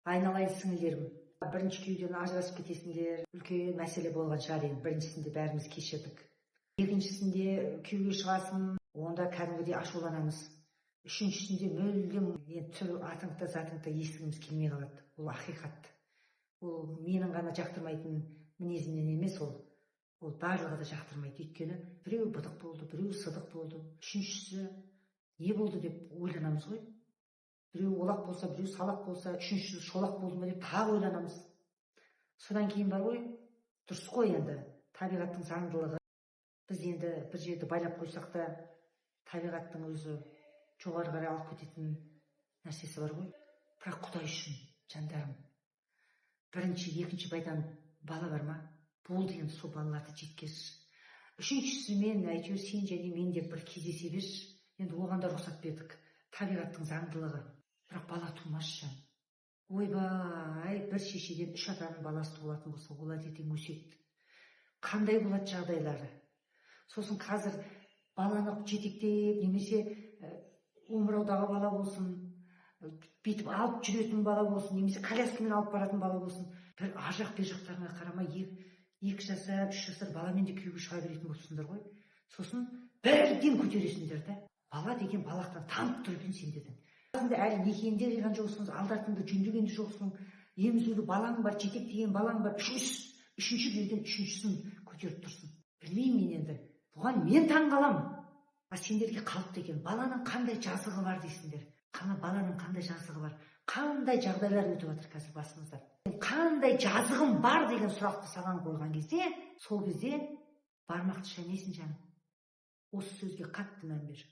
Айналайын сіңілерім, бірінші күйеуден ажырасып кетесіңдер, үлкен мәселе болған шығар енді. Біріншісінде бәріміз кешірдік. Екіншісінде күйеуге шығасың, онда кәдімгідей ашуланамыз. Үшіншісінде мүлдем түр атыңды затыңды естігіміз келмей қалады. Ол ақиқат. Ол менің ғана жақтырмайтын мінезімнен емес, ол барлығы да жақтырмайды. Өйткені біреу быдық болды, біреу сыдық болды. Үшіншісі не болды деп ойланамыз ғой. Біреу олақ болса, біреу салақ болса, үшіншісі шолақ болды ма деп тағы ойланамыз. Содан кейін бар ғой, дұрыс қой енді, табиғаттың заңдылығы. Біз енді бір жерді байлап қойсақ та, табиғаттың өзі жоғары қарай алып кететін нәрсесі бар ғой. Бірақ Құдай үшін, жандарым, бірінші, екінші байдан бала бар ма? Болды енді сол балаларды жеткізші. Үшіншісімен әйтеуір сен және мен деп бір кездесе берші. Енді оған да рұқсат бердік. Табиғаттың заңдылығы. Бірақ бала тумашы жан. Ойбай, бір шешеден 3 атаның баласы туылатын болса, ол ертең өседі. Қандай болады жағдайлары? Сосын қазір баланы жетектеп, немесе омыраудағы бала болсын, бүйтіп алып жүретін бала болсын, немесе коляскамен алып баратын бала болсын, бір ар жақ бер жақтарына қарамай 2 жасар, 3 жасар баламен де күйеуге шыға беретін болсыңдар ғой. Сосын бірден көтересіңдер да. Бала деген балақтан танып тұр екен сендерден. Әлі некеңде қиған жоқсың, алдартыңды жөндеген де жоқсың, емізулі балаң бар, жетектеген балаң бар, үшінші күйеуден үшіншісін көтеріп тұрсың. Білмеймін мен енді. Бұған мен таңғаламын. Сендерге қалыпты екен. Баланың қандай жазығы бар дейсіңдер. Баланың қандай жазығы бар? Қандай жағдайлар өтіп жатыр қазір басымызда? Қандай жазығым бар деген сұрақты саған қойған кезде, сол кезде бармақты шайнайсың жаным. Осы сөзге қатты мән бер.